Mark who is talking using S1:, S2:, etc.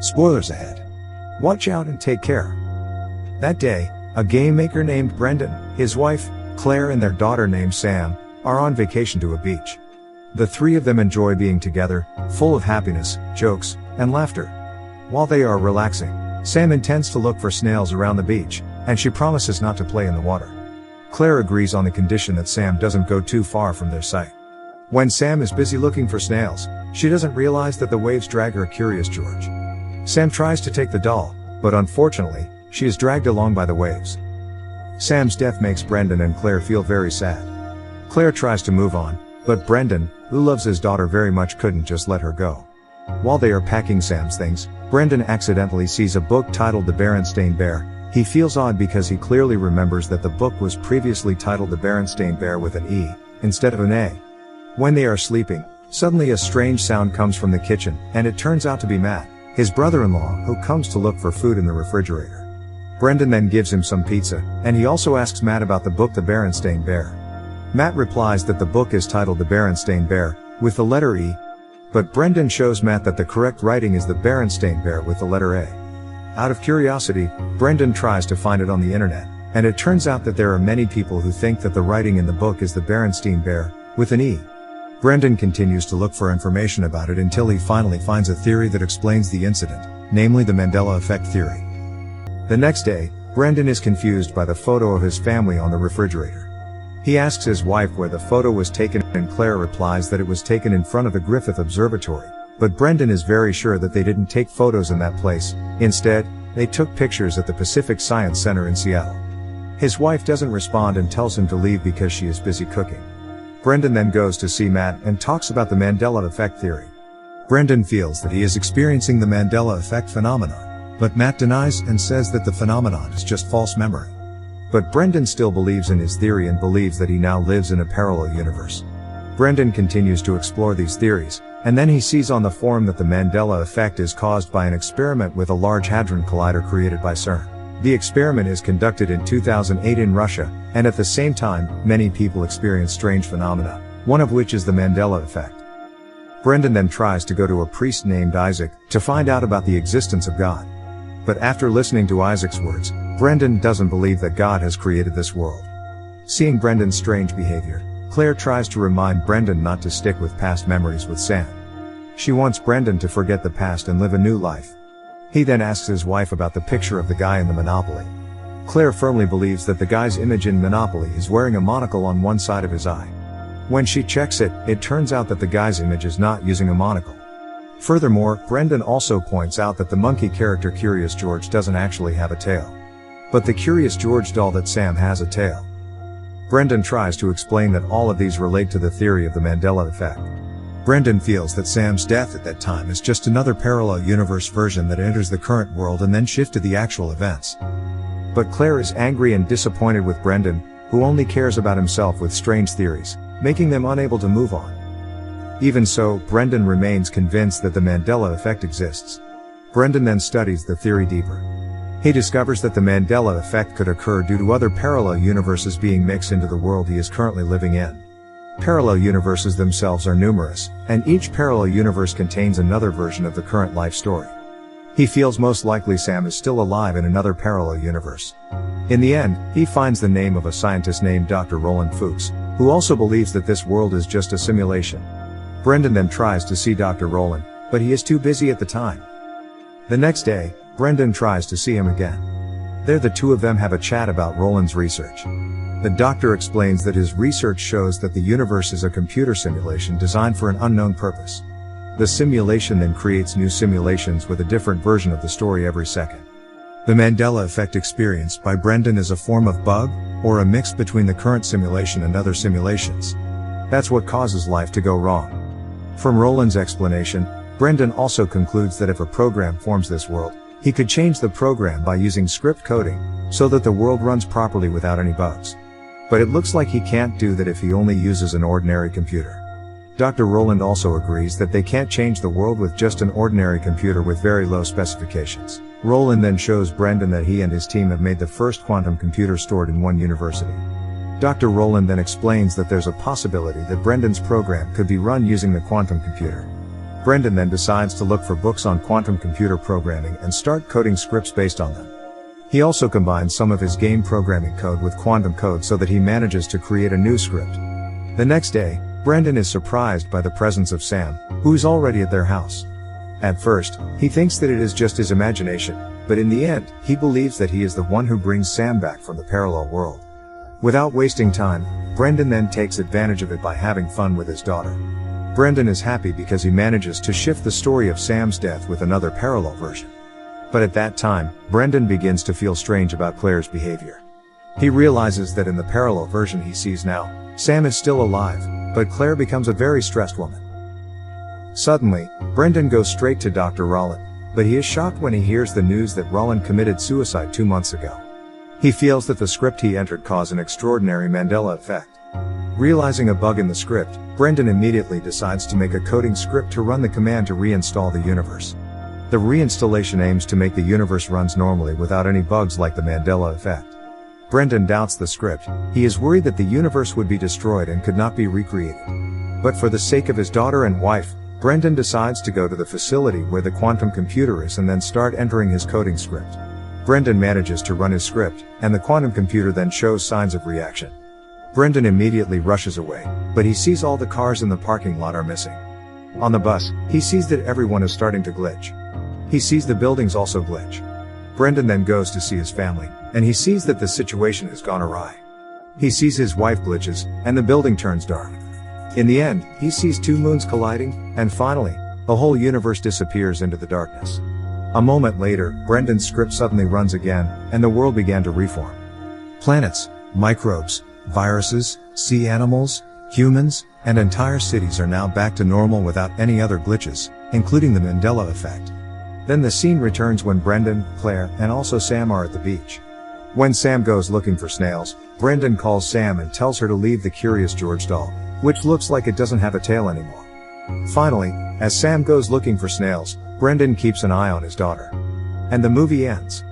S1: Spoilers ahead. Watch out and take care. That day, a game maker named Brendan, his wife, Claire and their daughter named Sam, are on vacation to a beach. The three of them enjoy being together, full of happiness, jokes, and laughter. While they are relaxing, Sam intends to look for snails around the beach, and she promises not to play in the water. Claire agrees on the condition that Sam doesn't go too far from their sight. When Sam is busy looking for snails, she doesn't realize that the waves drag her Curious George. Sam tries to take the doll, but unfortunately, she is dragged along by the waves. Sam's death makes Brendan and Claire feel very sad. Claire tries to move on, but Brendan, who loves his daughter very much, couldn't just let her go. While they are packing Sam's things, Brendan accidentally sees a book titled The Berenstain Bear. He feels odd because he clearly remembers that the book was previously titled The Berenstain Bear with an E, instead of an A. When they are sleeping, suddenly a strange sound comes from the kitchen, and it turns out to be Matt, his brother-in-law, who comes to look for food in the refrigerator. Brendan then gives him some pizza, and he also asks Matt about the book The Berenstain Bear. Matt replies that the book is titled The Berenstain Bear, with the letter E, but Brendan shows Matt that the correct writing is The Berenstain Bear with the letter A. Out of curiosity, Brendan tries to find it on the internet, and it turns out that there are many people who think that the writing in the book is The Berenstain Bear, with an E. Brendan continues to look for information about it until he finally finds a theory that explains the incident, namely the Mandela Effect theory. The next day, Brendan is confused by the photo of his family on the refrigerator. He asks his wife where the photo was taken, and Claire replies that it was taken in front of the Griffith Observatory, but Brendan is very sure that they didn't take photos in that place. Instead, they took pictures at the Pacific Science Center in Seattle. His wife doesn't respond and tells him to leave because she is busy cooking. Brendan then goes to see Matt and talks about the Mandela Effect theory. Brendan feels that he is experiencing the Mandela Effect phenomenon, but Matt denies and says that the phenomenon is just false memory. But Brendan still believes in his theory and believes that he now lives in a parallel universe. Brendan continues to explore these theories, and then he sees on the forum that the Mandela Effect is caused by an experiment with a Large Hadron Collider created by CERN. The experiment is conducted in 2008 in Russia, and at the same time, many people experience strange phenomena, one of which is the Mandela Effect. Brendan then tries to go to a priest named Isaac to find out about the existence of God. But after listening to Isaac's words, Brendan doesn't believe that God has created this world. Seeing Brendan's strange behavior, Claire tries to remind Brendan not to stick with past memories with Sam. She wants Brendan to forget the past and live a new life. He then asks his wife about the picture of the guy in the Monopoly. Claire firmly believes that the guy's image in Monopoly is wearing a monocle on one side of his eye. When she checks it, it turns out that the guy's image is not using a monocle. Furthermore, Brendan also points out that the monkey character Curious George doesn't actually have a tail. But the Curious George doll that Sam has a tail. Brendan tries to explain that all of these relate to the theory of the Mandela Effect. Brendan feels that Sam's death at that time is just another parallel universe version that enters the current world and then shifted the actual events. But Claire is angry and disappointed with Brendan, who only cares about himself with strange theories, making them unable to move on. Even so, Brendan remains convinced that the Mandela Effect exists. Brendan then studies the theory deeper. He discovers that the Mandela Effect could occur due to other parallel universes being mixed into the world he is currently living in. Parallel universes themselves are numerous, and each parallel universe contains another version of the current life story. He feels most likely Sam is still alive in another parallel universe. In the end, he finds the name of a scientist named Dr. Roland Fuchs, who also believes that this world is just a simulation. Brendan then tries to see Dr. Roland, but he is too busy at the time. The next day, Brendan tries to see him again. There the two of them have a chat about Roland's research. The doctor explains that his research shows that the universe is a computer simulation designed for an unknown purpose. The simulation then creates new simulations with a different version of the story every second. The Mandela Effect experienced by Brendan is a form of bug, or a mix between the current simulation and other simulations. That's what causes life to go wrong. From Roland's explanation, Brendan also concludes that if a program forms this world, he could change the program by using script coding, so that the world runs properly without any bugs. But it looks like he can't do that if he only uses an ordinary computer. Dr. Roland also agrees that they can't change the world with just an ordinary computer with very low specifications. Roland then shows Brendan that he and his team have made the first quantum computer stored in one university. Dr. Roland then explains that there's a possibility that Brendan's program could be run using the quantum computer. Brendan then decides to look for books on quantum computer programming and start coding scripts based on them. He also combines some of his game programming code with quantum code so that he manages to create a new script. The next day, Brendan is surprised by the presence of Sam, who is already at their house. At first, he thinks that it is just his imagination, but in the end, he believes that he is the one who brings Sam back from the parallel world. Without wasting time, Brendan then takes advantage of it by having fun with his daughter. Brendan is happy because he manages to shift the story of Sam's death with another parallel version. But at that time, Brendan begins to feel strange about Claire's behavior. He realizes that in the parallel version he sees now, Sam is still alive, but Claire becomes a very stressed woman. Suddenly, Brendan goes straight to Dr. Rollin, but he is shocked when he hears the news that Rollin committed suicide 2 months ago. He feels that the script he entered caused an extraordinary Mandela Effect. Realizing a bug in the script, Brendan immediately decides to make a coding script to run the command to reinstall the universe. The reinstallation aims to make the universe runs normally without any bugs like the Mandela Effect. Brendan doubts the script. He is worried that the universe would be destroyed and could not be recreated. But for the sake of his daughter and wife, Brendan decides to go to the facility where the quantum computer is and then start entering his coding script. Brendan manages to run his script, and the quantum computer then shows signs of reaction. Brendan immediately rushes away, but he sees all the cars in the parking lot are missing. On the bus, he sees that everyone is starting to glitch. He sees the buildings also glitch. Brendan then goes to see his family, and he sees that the situation has gone awry. He sees his wife glitches, and the building turns dark. In the end, he sees 2 moons colliding, and finally, the whole universe disappears into the darkness. A moment later, Brendan's script suddenly runs again, and the world began to reform. Planets, microbes, viruses, sea animals, humans, and entire cities are now back to normal without any other glitches, including the Mandela Effect. Then the scene returns when Brendan, Claire, and also Sam are at the beach. When Sam goes looking for snails, Brendan calls Sam and tells her to leave the Curious George doll, which looks like it doesn't have a tail anymore. Finally, as Sam goes looking for snails, Brendan keeps an eye on his daughter. And the movie ends.